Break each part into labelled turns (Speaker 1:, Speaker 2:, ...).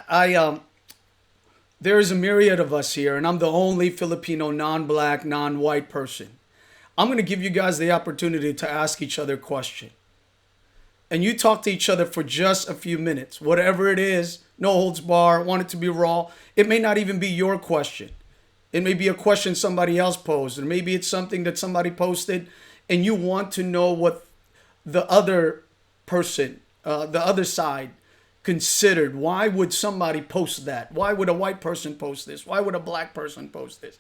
Speaker 1: there is a myriad of us here, and I'm the only Filipino non-black, non-white person. I'm going to give you guys the opportunity to ask each other a question. And you talk to each other for just a few minutes. Whatever it is, no holds bar, want it to be raw. It may not even be your question. It may be a question somebody else posed, or maybe it's something that somebody posted, and you want to know what the other person, the other side, considered. Why would somebody post that? Why would a white person post this? Why would a black person post this?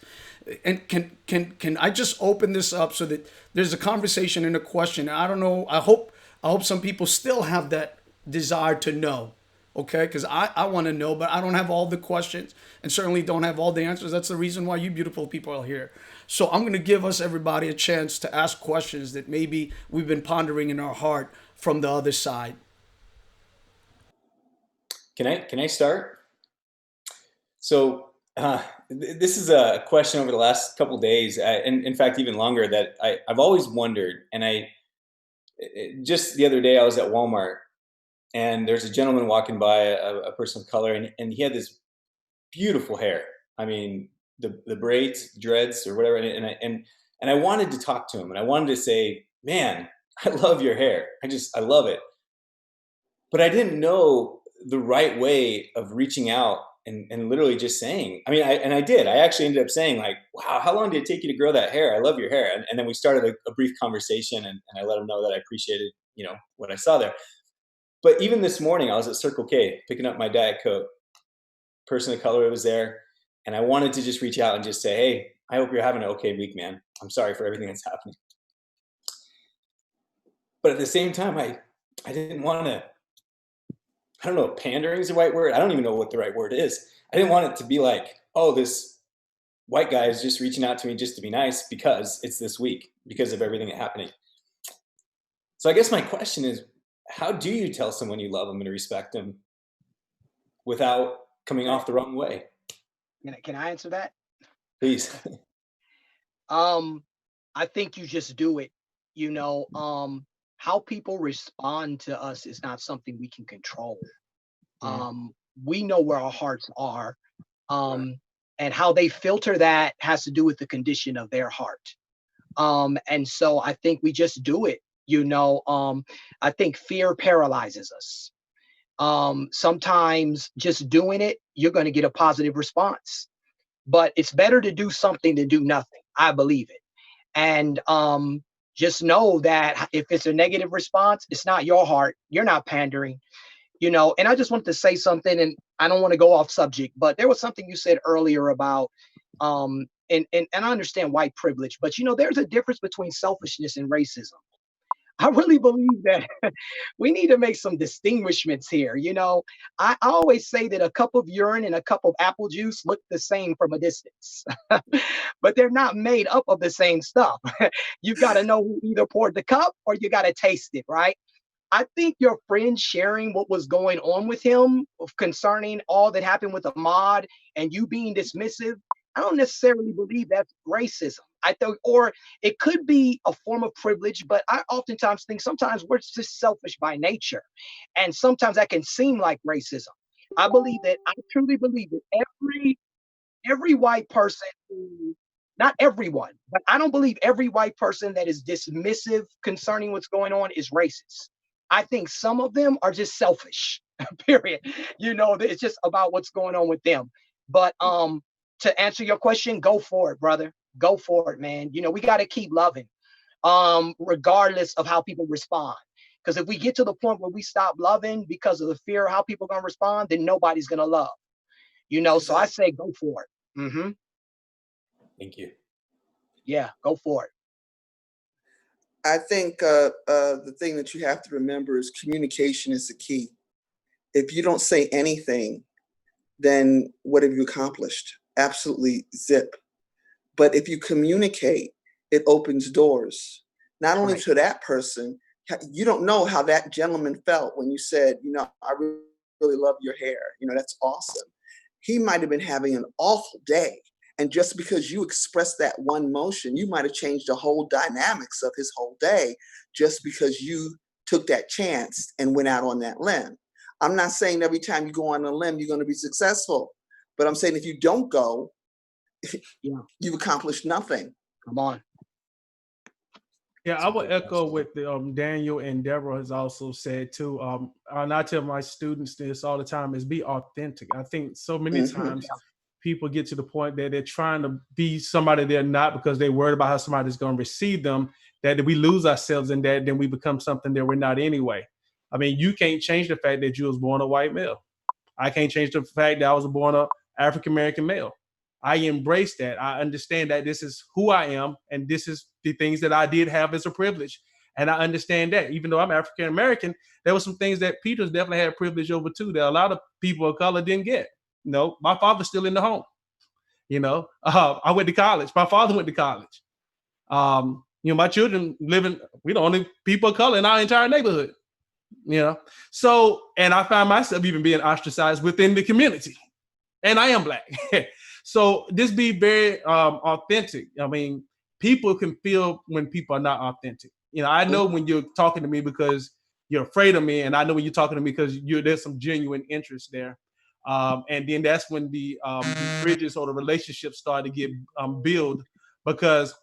Speaker 1: And can I just open this up so that there's a conversation and a question? I don't know. I hope some people still have that desire to know. Okay, because I want to know, but I don't have all the questions and certainly don't have all the answers. That's the reason why you beautiful people are here. So I'm going to give us everybody a chance to ask questions that maybe we've been pondering in our heart from the other side.
Speaker 2: Can I start? So this is a question over the last couple days, and in fact even longer, that I've always wondered. And just the other day I was at Walmart, and there's a gentleman walking by, a person of color, and he had this beautiful hair. I mean, the braids, dreads, or whatever, and I wanted to talk to him, and I wanted to say, "Man, I love your hair. I love it." But I didn't know the right way of reaching out and literally just saying. I mean, I did. I actually ended up saying, like, "Wow, how long did it take you to grow that hair? I love your hair." And then we started a brief conversation, and I let him know that I appreciated, what I saw there. But even this morning, I was at Circle K picking up my Diet Coke. Person of color was there, and I wanted to just reach out and just say, "Hey, I hope you're having an okay week, man. I'm sorry for everything that's happening." But at the same time, I didn't want to. I don't know. Pandering is the right word. I don't even know what the right word is. I didn't want it to be like, "Oh, this white guy is just reaching out to me just to be nice because it's this week because of everything that's happening." So I guess my question is, how do you tell someone you love them and respect them without coming
Speaker 3: Okay.
Speaker 2: off the wrong way?
Speaker 3: Can I answer that?
Speaker 2: Please.
Speaker 3: Um, I think you just do it. You know, how people respond to us is not something we can control.
Speaker 2: Mm,
Speaker 3: Um, we know where our hearts are.
Speaker 2: right.
Speaker 3: Um, and how they filter that has to do with the condition of their heart. And so I think we just do it. I think fear paralyzes us. Sometimes just doing it, you're going to get a positive response. But it's better to do something than do nothing. I believe it. And just know that if it's a negative response, it's not your heart. You're not pandering. And I just want to say something, and I don't want to go off subject, but there was something you said earlier about and I understand white privilege, but there's a difference between selfishness and racism. I really believe that we need to make some distinguishments here. I always say that a cup of urine and a cup of apple juice look the same from a distance, but they're not made up of the same stuff. You got to know who either poured the cup or you got to taste it, right? I think your friend sharing what was going on with him concerning all that happened with Ahmad and you being dismissive, I don't necessarily believe that's racism. I thought, or it could be a form of privilege, but I oftentimes think sometimes we're just selfish by nature. And sometimes that can seem like racism. I truly believe that every white person not everyone, but I don't believe every white person that is dismissive concerning what's going on is racist. I think some of them are just selfish. Period. It's just about what's going on with them. But to answer your question, go for it, brother. Go for it, man. We got to keep loving, regardless of how people respond. Because if we get to the point where we stop loving because of the fear of how people are gonna respond, then nobody's gonna love. So I
Speaker 4: Exactly.
Speaker 3: say go for it.
Speaker 2: Thank you.
Speaker 3: Yeah, go for it.
Speaker 4: I think the thing that you have to remember is communication is the key. If you don't say anything, then what have you accomplished? Absolutely zip. But if you communicate, it opens doors, not only
Speaker 3: Right.
Speaker 4: to that person. You don't know how that gentleman felt when you said, "I really love your hair. That's awesome." He might have been having an awful day. And just because you expressed that one motion, you might have changed the whole dynamics of his whole day just because you took that chance and went out on that limb. I'm not saying every time you go on a limb, you're going to be successful, but I'm saying if you don't go,
Speaker 3: Yeah.
Speaker 4: you've accomplished nothing.
Speaker 3: Come on.
Speaker 5: Yeah, I would echo what the, Daniel and Deborah has also said too. And I tell my students this all the time: is be authentic. I think so many times people get to the point that they're trying to be somebody they're not because they're worried about how somebody's going to receive them. That we lose ourselves in that, then we become something that we're not anyway. I mean, you can't change the fact that you was born a white male. I can't change the fact that I was born a African American male. I embrace that. I understand that this is who I am, and this is the things that I did have as a privilege. And I understand that, even though I'm African American, there were some things that Peters definitely had privilege over too that a lot of people of color didn't get. You know, my father's still in the home. You know, I went to college. My father went to college. You know, my children living, we the only people of color in our entire neighborhood. You know, so, and I find myself even being ostracized within the community, and I am Black. So just be very authentic. I mean, people can feel when people are not authentic. You know, I know when you're talking to me because you're afraid of me, and I know when you're talking to me because there's some genuine interest there. And then that's when the bridges or the relationships start to get built, because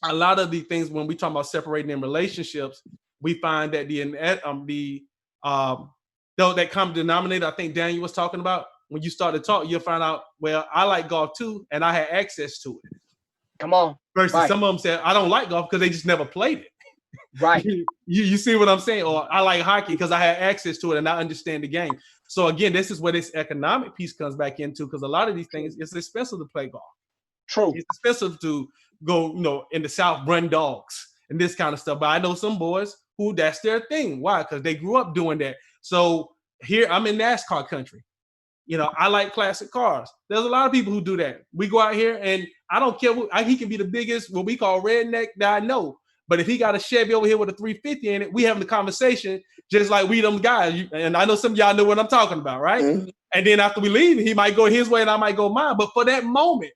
Speaker 5: a lot of the things when we talk about separating in relationships, we find that that common denominator I think Daniel was talking about, when you start to talk, you'll find out, well, I like golf too, and I had access to it.
Speaker 3: Come on.
Speaker 5: Versus some of them said, I don't like golf because they just never played it.
Speaker 3: Right.
Speaker 5: You see what I'm saying? Or I like hockey because I had access to it and I understand the game. So again, this is where this economic piece comes back into, because a lot of these things, it's expensive to play golf.
Speaker 3: True.
Speaker 5: It's expensive to go, you know, in the South, run dogs and this kind of stuff. But I know some boys who that's their thing. Why? Because they grew up doing that. So here I'm in NASCAR country. You know, I like classic cars. There's a lot of people who do that. We go out here and I don't care he can be the biggest, what we call redneck that I know. But if he got a Chevy over here with a 350 in it, we having the conversation just like we them guys. And I know some of y'all know what I'm talking about, right? Mm-hmm. And then after we leave, he might go his way and I might go mine. But for that moment,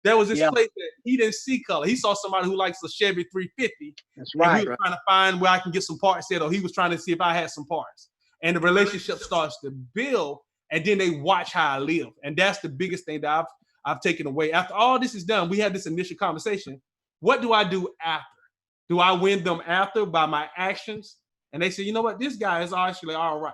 Speaker 5: there was this place that he didn't see color. He saw somebody who likes a Chevy 350.
Speaker 3: That's right.
Speaker 5: And he was trying to find where I can get some parts at, or he was trying to see if I had some parts. And the relationship starts to build. And then they watch how I live. And that's the biggest thing that I've taken away. After all this is done, we had this initial conversation. What do I do after? Do I win them after by my actions? And they say, you know what? This guy is actually all right.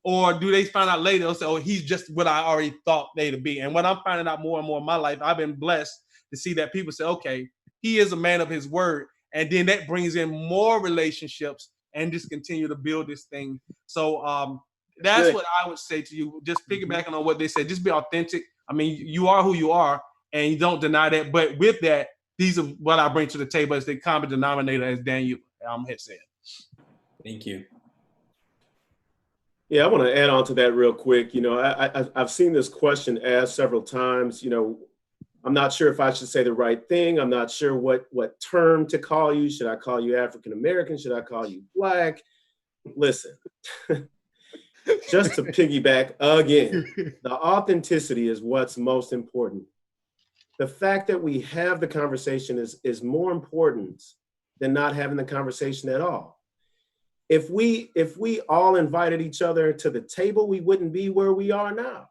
Speaker 5: Or do they find out later, they'll say, oh, he's just what I already thought they to be. And when I'm finding out more and more in my life, I've been blessed to see that people say, okay, he is a man of his word. And then that brings in more relationships and just continue to build this thing. So, that's good. What I would say to you, just piggybacking on what they said, just be authentic. I mean, you are who you are, and you don't deny that. But with that, these are what I bring to the table as the common denominator, as Daniel had said.
Speaker 2: Thank you.
Speaker 6: Yeah, I want to add on to that real quick. You know, I've seen this question asked several times. You know, I'm not sure if I should say the right thing. I'm not sure what term to call you. Should I call you African American? Should I call you Black? Listen. Just to piggyback again, the authenticity is what's most important. The fact that we have the conversation is more important than not having the conversation at all. If we all invited each other to the table, we wouldn't be where we are now.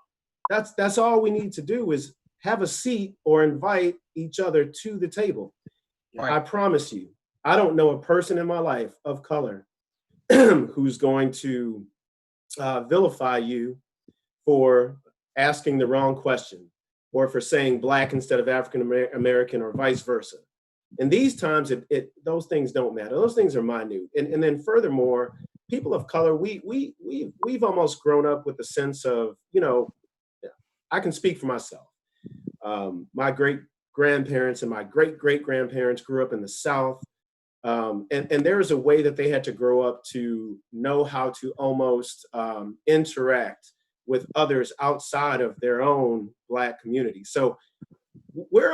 Speaker 6: That's all we need to do is have a seat or invite each other to the table. Right. I promise you, I don't know a person in my life of color who's going to vilify you for asking the wrong question or for saying Black instead of African American or vice versa. In these times, those things don't matter. Those things are minute. And then furthermore, people of color, we've almost grown up with the sense of, you know, I can speak for myself. My great grandparents and my great great grandparents grew up in the South. And there is a way that they had to grow up to know how to almost interact with others outside of their own Black community. So we're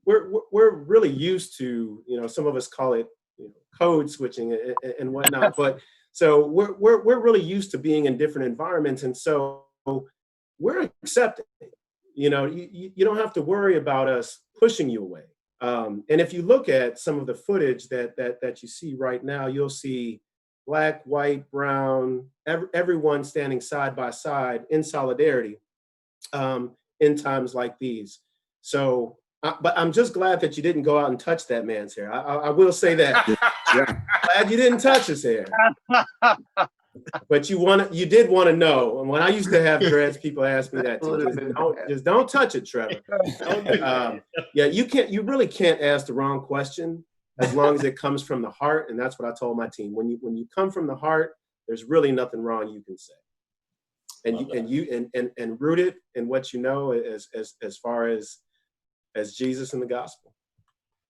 Speaker 6: really used to, you know, some of us call it, you know, code switching and whatnot. But so we're really used to being in different environments, and so we're accepting. You know, you don't have to worry about us pushing you away. And if you look at some of the footage that you see right now, you'll see black, white, brown, everyone standing side by side in solidarity in times like these. So, but I'm just glad that you didn't go out and touch that man's hair. I will say that. Glad you didn't touch his hair. But you did want to know. And when I used to have dreads, people asked me that too. Just don't touch it, Trevor. Yeah, you really can't ask the wrong question as long as it comes from the heart. And that's what I told my team. When you come from the heart, there's really nothing wrong you can say. And root it in what you know as far as Jesus and the gospel.